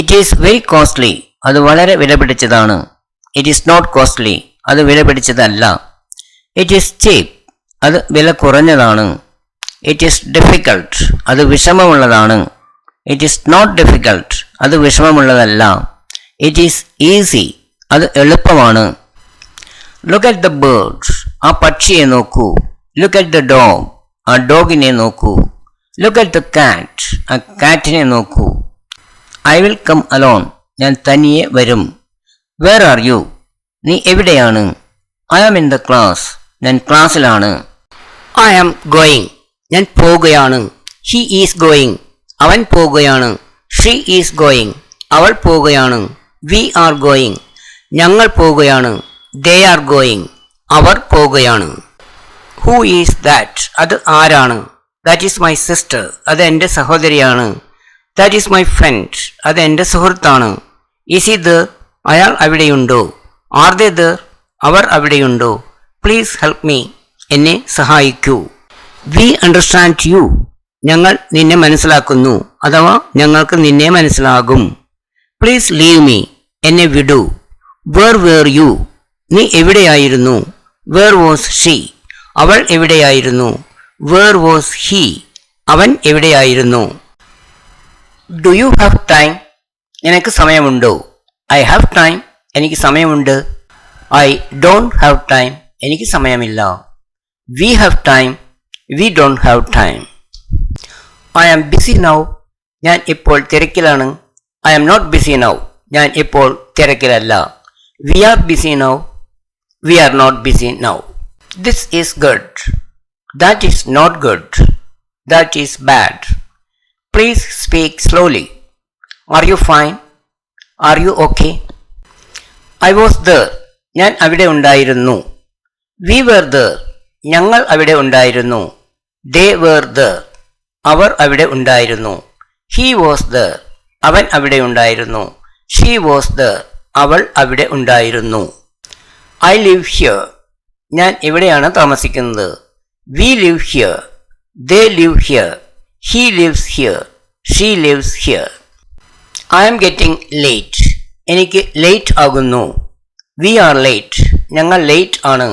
It is very costly, അത് വളരെ വിലപിടിച്ചതാണ്. It is not costly, അത് വിലപിടിച്ചതല്ല. ഇറ്റ് ഈസ് ചീപ്പ്, അത് വില കുറഞ്ഞതാണ്. ഇറ്റ് ഈസ് ഡിഫിക്കൾട്ട്, അത് വിഷമമുള്ളതാണ്. ഇറ്റ് ഈസ് നോട്ട് ഡിഫിക്കൾട്ട്, അത് വിഷമമുള്ളതല്ല. ഇറ്റ് ഈസ് ഈസി, അത് എളുപ്പമാണ്. ലുക്ക് അറ്റ് ദ ബേർഡ്, ആ പക്ഷിയെ നോക്കൂ. ലുക്ക് അറ്റ് ദ ഡോഗ്, ആ ഡോഗിനെ നോക്കൂ. ലുക്ക് അറ്റ് ദ കാറ്റ്, ആ കാറ്റിനെ നോക്കൂ. ഐ വിൽ കം അലോൺ, ഞാൻ തനിയെ വരും. വേർ ആർ യു, നീ എവിടെയാണ്? I am in the class, ഞാൻ ക്ലാസ്സിലാണ്. ഐ ആം ഗോയിങ്, ഞാൻ പോകുകയാണ്. ഹി ഈസ് ഗോയിങ്, അവൻ പോകുകയാണ്. ഷീ ഈസ് ഗോയിങ്, അവൾ പോകുകയാണ്. വി ആർ ഗോയിങ്, ഞങ്ങൾ പോകുകയാണ്. ദേ ആർ ഗോയിങ്, അവർ പോകുകയാണ്. ഹൂ ഈസ് ദാറ്റ്, അത് ആരാണ്? ദാറ്റ് ഈസ് മൈ സിസ്റ്റർ, അത് എൻ്റെ സഹോദരിയാണ്. ദാറ്റ് ഈസ് മൈ ഫ്രണ്ട്, അത് എൻ്റെ സുഹൃത്താണ്. ഈസ് ഹി ദർ, അയാൾ അവിടെയുണ്ടോ? ആർ ദേ ദർ, അവർ അവിടെയുണ്ടോ? പ്ലീസ് ഹെൽപ്പ് മീ, എന്നെ സഹായിക്കൂ. വി അണ്ടർസ്റ്റാൻഡ് യു, ഞങ്ങൾ നിന്നെ മനസ്സിലാക്കുന്നു, അഥവാ ഞങ്ങൾക്ക് നിന്നെ മനസ്സിലാകും. പ്ലീസ് ലീവ് മീ, എന്നെ വിടൂ. വേർ വേർ യു, നീ എവിടെയായിരുന്നു? വേർ വാസ് ഷീ, അവൾ എവിടെയായിരുന്നു? വേർ വാസ് ഹീ, അവൻ എവിടെയായിരുന്നു? ഡു യു ഹാവ് ടൈം, നിനക്ക് സമയമുണ്ടോ? ഐ ഹാവ് ടൈം, എനിക്ക് സമയമുണ്ട്. ഐ ഡോണ്ട് ഹാവ് ടൈം, എനിക്ക് സമയമില്ല. We have time, we don't have time. I am busy now, ഞാൻ ഇപ്പോൾ തിരക്കിലാണ്. I am not busy now, ഞാൻ ഇപ്പോൾ തിരക്കിലല്ല. We are busy now, we are not busy now. This is good, that is not good, that is bad. Please speak slowly. Are you fine, are you okay? I was there, ഞാൻ അവിടെ ഉണ്ടായിരുന്നു. We were there, ഞങ്ങൾ അവിടെ ഉണ്ടായിരുന്നു. They were there, അവർ അവിടെ ഉണ്ടായിരുന്നു. He was there, അവൻ അവിടെ ഉണ്ടായിരുന്നു. ഷീ വാസ് ദർ, അവൾ അവിടെ ഉണ്ടായിരുന്നു. ഐ ലിവ് ഹിയർ, ഞാൻ ഇവിടെയാണ് താമസിക്കുന്നത്. We live here, they live here, he lives here, she lives here. I am getting late, എനിക്ക് ലേറ്റ് ആകുന്നു. വി ആർ ലേറ്റ്, ഞങ്ങൾ ലേറ്റ് ആണ്.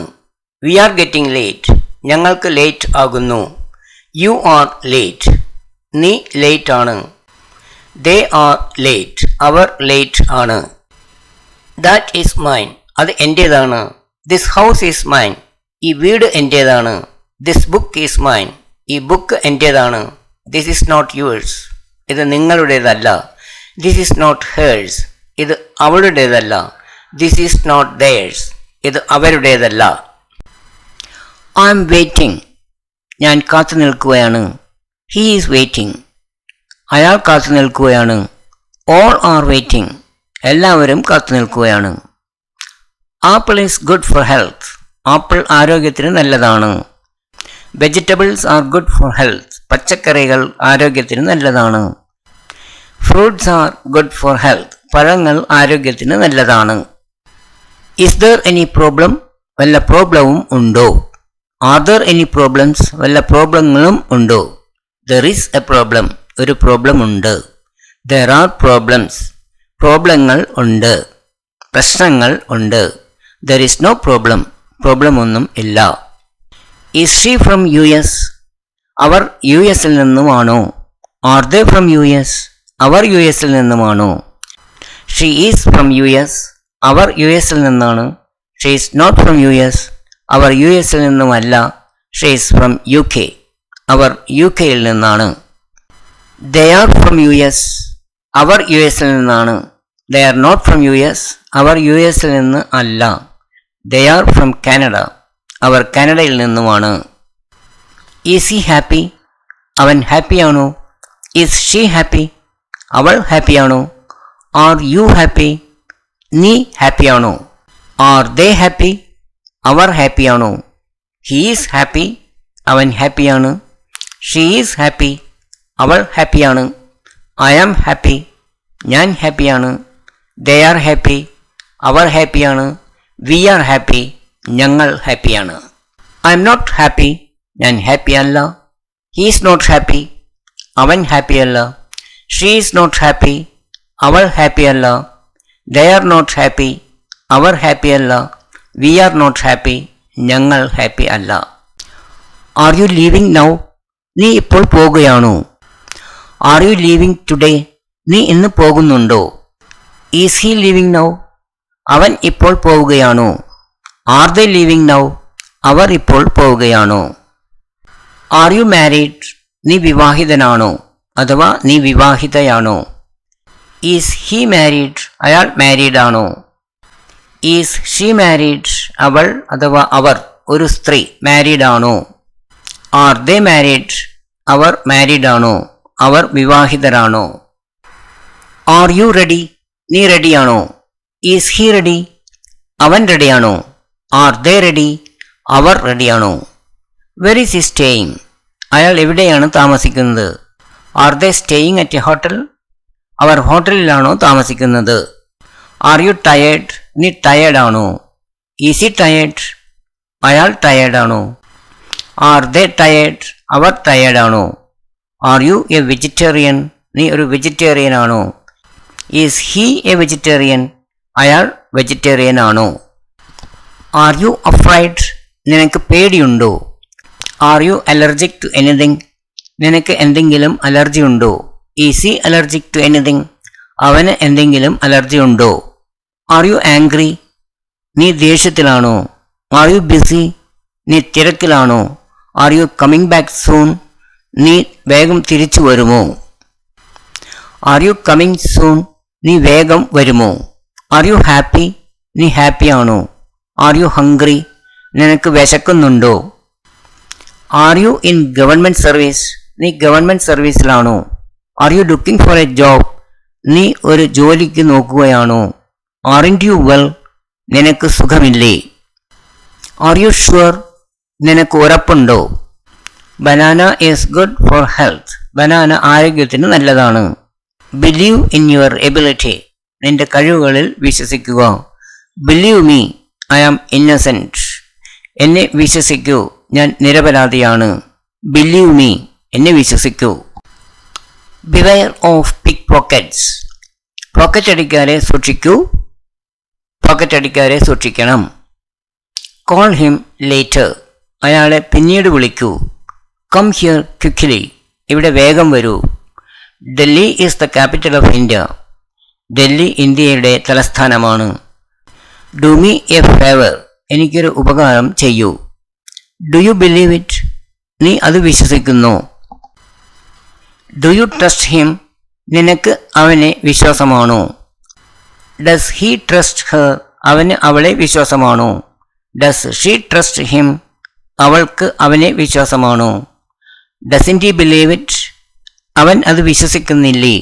വി ആർ ഗെറ്റിംഗ് ലേറ്റ്, ഞങ്ങൾക്ക് ലേറ്റ് ആകുന്നു. യു ആർ ലേറ്റ്, നീ ലേറ്റ് ആണ്. ദേ ആർ ലേറ്റ്, അവർ late ആണ്. ദാറ്റ് ഈസ് മൈൻ, അത് എൻ്റേതാണ്. ദിസ് ഹൗസ് ഈസ് മൈൻ, ഈ വീട് എൻ്റേതാണ്. ദിസ് ബുക്ക് ഈസ് മൈൻ, ഈ ബുക്ക് എൻ്റേതാണ്. ദിസ് ഈസ് നോട്ട് യുവേഴ്സ്, ഇത് നിങ്ങളുടേതല്ല. ദിസ് ഈസ് നോട്ട് ഹേഴ്സ്, ഇത് അവളുടേതല്ല. ദിസ് ഈസ് നോട്ട് ദേഴ്സ്, ഇത് അവരുടേതല്ല. ഐ ആം വെയിറ്റിംഗ്, ഞാൻ കാത്തു നിൽക്കുകയാണ്. ഹീ ഈസ് വെയിറ്റിംഗ്, അയാൾ കാത്തു നിൽക്കുകയാണ്. ഓൾ ആർ വെയിറ്റിംഗ്, എല്ലാവരും കാത്തു നിൽക്കുകയാണ്. Apple is good for health, apple ആരോഗ്യത്തിന് നല്ലതാണ്. Vegetables are good for health, പച്ചക്കറികൾ ആരോഗ്യത്തിന് നല്ലതാണ്. Fruits R good for health, പഴങ്ങൾ ആരോഗ്യത്തിന് നല്ലതാണ്. ഇസ് ദർ എനി പ്രോബ്ലം, വല്ല പ്രോബ്ലവും ഉണ്ടോ? ആർ ദർ എനി പ്രോബ്ലംസ്, വല്ല പ്രോബ്ലങ്ങളും ഉണ്ടോ? ദർ ഈസ് എ പ്രോബ്ലം, ഒരു പ്രോബ്ലം ഉണ്ട്. ദർ ആർ പ്രോബ്ലംസ്, പ്രോബ്ലങ്ങൾ ഉണ്ട്, പ്രശ്നങ്ങൾ ഉണ്ട്. There is no problem, problem ഒന്നും ഇല്ല. Is she from U S, അവർ യു എസിൽ നിന്നുമാണോ? Are they from U S, അവർ യു എസിൽ നിന്നുമാണോ? She is from U S, അവർ യു എസിൽ നിന്നാണ്. She is not from U S, അവർ യു എസിൽ നിന്നുമല്ല. She is from UK, അവർ യു കെയിൽ നിന്നാണ്. They are from U S, അവർ യു എസിൽ നിന്നാണ്. They are not from U S, അവർ യു എസിൽ നിന്ന് അല്ല. ദേ ആർ ഫ്രം കാനഡ, അവർ കാനഡയിൽ നിന്നുമാണ്. ഈസ് ഹി ഹാപ്പി, അവൻ ഹാപ്പിയാണോ? ഈസ് ഷീ ഹാപ്പി, അവൾ ഹാപ്പിയാണോ? ആർ യു ഹാപ്പി, നീ ഹാപ്പിയാണോ? ആർ ദേ ഹാപ്പി, അവർ ഹാപ്പിയാണോ? ഹി ഈസ് ഹാപ്പി, അവൻ ഹാപ്പിയാണ്. ഷീ ഈസ് ഹാപ്പി, അവൾ ഹാപ്പിയാണ്. ഐ ആം ഹാപ്പി, ഞാൻ ഹാപ്പിയാണ്. ദേ ആർ ഹാപ്പി, അവർ ഹാപ്പിയാണ്. വി ആർ ഹാപ്പി, ഞങ്ങൾ ഹാപ്പിയാണ്. ഐ എം നോട്ട് ഹാപ്പി, ഞാൻ ഹാപ്പിയല്ല. ഹി ഈസ് നോട്ട് ഹാപ്പി, അവൻ ഹാപ്പിയല്ല. ഷീ ഈസ് നോട്ട് ഹാപ്പി, അവൾ ഹാപ്പി അല്ല. ദേ ആർ നോട്ട് ഹാപ്പി, അവർ ഹാപ്പി അല്ല. വി ആർ നോട്ട് ഹാപ്പി, ഞങ്ങൾ ഹാപ്പി അല്ല. ആർ യു ലീവിങ് നൗ, നീ ഇപ്പോൾ പോകുകയാണോ? ആർ യു ലീവിങ് ടുഡേ, നീ ഇന്ന് പോകുന്നുണ്ടോ? ഈസ് ഹി ലീവിങ് നൗ, അവൻ ഇപ്പോൾ പോവുകയാണോ? ആർ ദേ ലീവിങ് നൗ, അവർ ഇപ്പോൾ പോവുകയാണോ? ആർ യു മാരീഡ്, നീ വിവാഹിതനാണോ അഥവാ നീ വിവാഹിതയാണോ? ഈസ് ഹി മാരീഡ്, അയാൾ മാരീഡ് ആണോ? ഈസ് ഷീ മാരീഡ്, അവൾ അഥവാ അവർ ഒരു സ്ത്രീ മാരീഡ് ആണോ? ആർ ദേ മാരീഡ്, അവർ മാരീഡ് ആണോ, അവർ വിവാഹിതരാണോ? ആർ യു റെഡി, നീ റെഡിയാണോ? ഈസ് ഹി റെഡി, അവൻ റെഡിയാണോ? ആർ ദേ റെഡി, അവർ റെഡിയാണോ? വെർ ഈസ് ഹി സ്റ്റേയിങ്, അയാൾ എവിടെയാണ് താമസിക്കുന്നത്? Are they staying at a hotel, അവർ ഹോട്ടലിലാണോ താമസിക്കുന്നത്? ആർ യു ടയേർഡ്, നീ ടയേർഡ് ആണോ? ഈസ് ഹി ടയേർഡ്, അയാൾ ടയേർഡ് ആണോ? ആർ ദേ ടയേർഡ്, അവർ ടയേർഡ് ആണോ? ആർ യു എ വെജിറ്റേറിയൻ, നീ ഒരു വെജിറ്റേറിയൻ ആണോ? ഈസ് ഹി എ വെജിറ്റേറിയൻ, അയാൾ വെജിറ്റേറിയൻ ആണോ? ആർ യു അഫ്രൈഡ്, നിനക്ക് പേടിയുണ്ടോ? Are you allergic to anything, നിനക്ക് എന്തെങ്കിലും അലർജി ഉണ്ടോ? Is he allergic to anything, അവന് എന്തെങ്കിലും അലർജി ഉണ്ടോ? ആർ യു ആംഗ്രി, നീ ദേഷ്യത്തിലാണോ? ആർ യു ബിസി, നീ തിരക്കിലാണോ? Are you coming back soon, നീ വേഗം തിരിച്ചു വരുമോ? ആർ യു കമ്മിങ് സൂൺ, നീ വേഗം വരുമോ? ആർ യു ഹാപ്പി, നീ ഹാപ്പിയാണോ? ആർ യു ഹംഗ്രി, നിനക്ക് വിശക്കുന്നുണ്ടോ? Are you in government service, നീ ഗവൺമെൻറ് സർവീസിലാണോ? Are you looking for a job, നീ ഒരു ജോലിക്ക് നോക്കുകയാണോ? ആറിൻറ്റ് യു വെൽ, നിനക്ക് സുഖമില്ലേ? ആർ യു ഷുവർ, നിനക്ക് ഉറപ്പുണ്ടോ? Banana is good for health, banana ആരോഗ്യത്തിന് നല്ലതാണ്. ബിലീവ് ഇൻ യുവർ എബിലിറ്റി, നിന്റെ കഴിവുകളിൽ വിശ്വസിക്കുക. Believe me, I am innocent, എന്നെ വിശ്വസിക്കൂ, ഞാൻ നിരപരാധിയാണ്. ബിലീവ് മീ, എന്നെ വിശ്വസിക്കൂ. Beware of pickpockets, pocket അടിക്കാരെ സൂക്ഷിക്കൂ, പോക്കറ്റ് അടിക്കാരെ സൂക്ഷിക്കണം. കോൾ ഹിം ലേറ്റർ, അയാളെ പിന്നീട് വിളിക്കൂ. കം ഹിയർ ക്വിക്ക്ലി, ഇവിടെ വേഗം വരൂ. Delhi is the capital of India, Delhi ഇന്ത്യയുടെ തലസ്ഥാനമാണ്. ഡു മീ എ ഫേവർ, എനിക്കൊരു ഉപകാരം ചെയ്യൂ. ഡു യു ബിലീവ് ഇറ്റ്, നീ അത് വിശ്വസിക്കുന്നു. ഡു യു ട്രസ്റ്റ് ഹിം, നിനക്ക് അവനെ വിശ്വാസമാണോ? ഡസ് ഹീ ട്രസ്റ്റ് ഹർ, അവന് അവളെ വിശ്വാസമാണോ? ഡസ് ഷീ ട്രസ്റ്റ് ഹിം, അവൾക്ക് അവനെ വിശ്വാസമാണോ? ഡസൻറ്റ് ഹി ബിലീവ് ഇറ്റ്, അവൻ അത് വിശ്വസിക്കുന്നില്ലേ?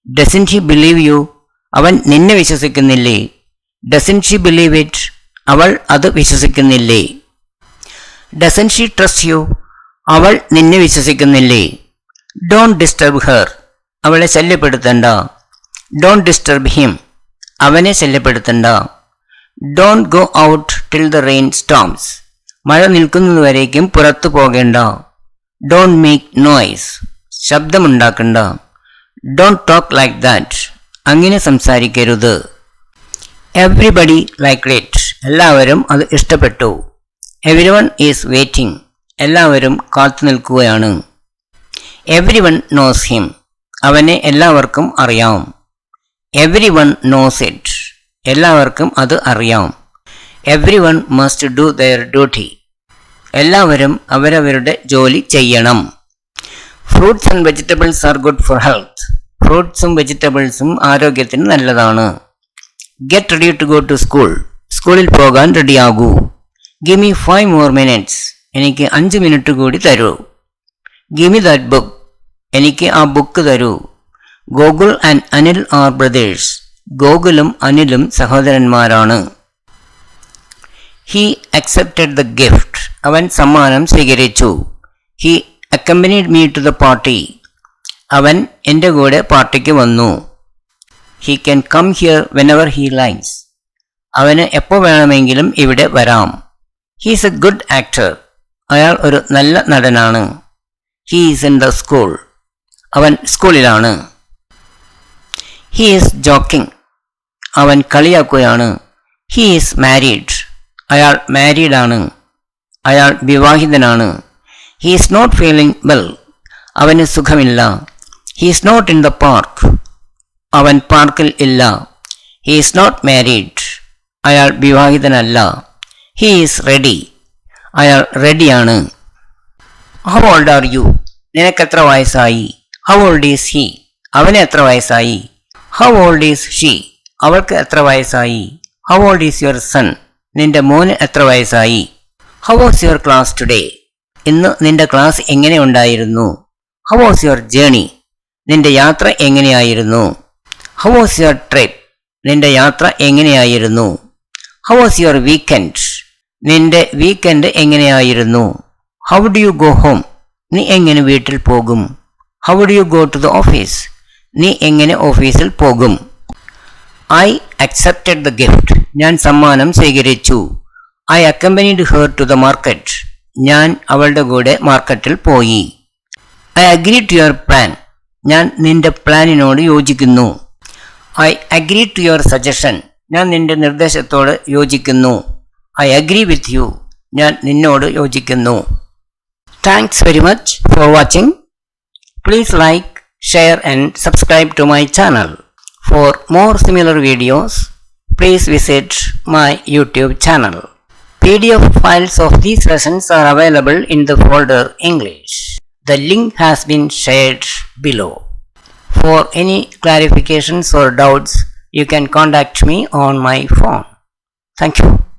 ഡസൻറ്റ് ഹി ബിലീവ് യു, അവൻ നിന്നെ വിശ്വസിക്കുന്നില്ലേ? ഡസൻറ്റ് ഷി ബിലീവ് ഇറ്റ്, അവൾ അത് വിശ്വസിക്കുന്നില്ലേ? ഡസൻറ്റ് ഷി ട്രസ്റ്റ് യു, അവൾ നിന്നെ വിശ്വസിക്കുന്നില്ലേ? ഡോണ്ട് ഡിസ്റ്റർബ് ഹർ, അവളെ ശല്യപ്പെടുത്തണ്ട. ഡോണ്ട് ഡിസ്റ്റർബ് ഹിം, അവനെ ശല്യപ്പെടുത്തണ്ട. Don't go out till the rain stops, മഴ നിൽക്കുന്നതുവരേക്കും പുറത്തു പോകേണ്ട. ഡോണ്ട് മേക്ക് നോയ്സ്, ശബ്ദമുണ്ടാക്കണ്ട. ഡോണ്ട് ടോക്ക് ലൈക്ക് ദാറ്റ്, അങ്ങനെ സംസാരിക്കരുത്. എവ്രിബഡി ലൈക്ക് ഇറ്റ്, എല്ലാവരും അത് ഇഷ്ടപ്പെട്ടു. എവരി വൺ ഈസ് വെയിറ്റിംഗ്, എല്ലാവരും കാത്തു നിൽക്കുകയാണ്. എവരി വൺ നോസ് ഹിം, അവനെ എല്ലാവർക്കും അറിയാം. എവരി വൺ നോസ് ഇറ്റ്, എല്ലാവർക്കും അത് അറിയാം. Everyone must do their duty, എല്ലാവരും അവരവരുടെ ജോലി ചെയ്യണം. Fruits and vegetables are good for health, ഫ്രൂട്ട്സും വെജിറ്റബിൾസും ആരോഗ്യത്തിന് നല്ലതാണ്. Get ready to go to school, സ്കൂളിൽ പോകാൻ റെഡിയാകൂ. ഗിവ് മീ 5 more minutes, എനിക്ക് 5 മിനിറ്റ് കൂടി തരൂ. ഗിവ് മീ ദാറ്റ് ബുക്ക്, എനിക്ക് ആ ബുക്ക് തരൂ. Gokul and Anil are brothers, ഗോകുലും അനിലും സഹോദരന്മാരാണ്. ഹി അക്സെപ്റ്റഡ് ദ ഗിഫ്റ്റ്, അവൻ സമ്മാനം സ്വീകരിച്ചു. He accompanied me to the party, അവൻ എൻ്റെ കൂടെ പാർട്ടിക്ക് വന്നു. He can come here whenever he likes, അവന് എപ്പോൾ വേണമെങ്കിലും ഇവിടെ വരാം. He is a good actor, അയാൾ ഒരു നല്ല നടനാണ്. He is in the school, അവൻ സ്കൂളിലാണ്. He is joking. അവൻ കളിയാക്കുകയാണ്. He is married. അയാൾ മാരീഡ് ആണ്. അയാൾ വിവാഹിതനാണ്. He is not feeling well. അവന് സുഖമില്ല. He is not in the park. അവൻ പാർക്കിൽ ഇല്ല. He is not married. അയാൾ വിവാഹിതനല്ല. He is ready. അയാൾ റെഡിയാണ്. How old are you? നിനക്കെത്ര വയസ്സായി? How old is he? അവന് എത്ര വയസ്സായി? How old is she? അവൾക്ക് എത്ര വയസ്സായി? How old is your son? നിന്റെ മോന് എത്ര വയസ്സായി? How was your class today? ഇന്ന് നിന്റെ ക്ലാസ് എങ്ങനെ ഉണ്ടായിരുന്നു? How was your journey? നിന്റെ യാത്ര എങ്ങനെയായിരുന്നു? How was your trip? നിന്റെ യാത്ര എങ്ങനെയായിരുന്നു? How was your weekend? നിന്റെ വീക്കെൻഡ് എങ്ങനെയായിരുന്നു? How do you go home? നീ എങ്ങനെ വീട്ടിൽ പോകും? How do you go to the office? നീ എങ്ങനെ ഓഫീസിൽ പോകും? I accepted the gift. ഞാൻ സമ്മാനം സ്വീകരിച്ചു. I accompanied her to the market. ഞാൻ അവളുടെ കൂടെ മാർക്കറ്റിൽ പോയി. I agreed to your plan. ഞാൻ നിന്റെ പ്ലാനിനോട് യോജിക്കുന്നു. I agreed to your suggestion. ഞാൻ നിന്റെ നിർദ്ദേശത്തോട് യോജിക്കുന്നു. I agree with you. ഞാൻ നിന്നോട് യോജിക്കുന്നു. Thanks very much for watching. Please like, share and subscribe to my channel. For more similar videos, please visit my YouTube channel. PDF files of these lessons are available in the folder English. The link has been shared below. For any clarifications or doubts, you can contact me on my phone. Thank you.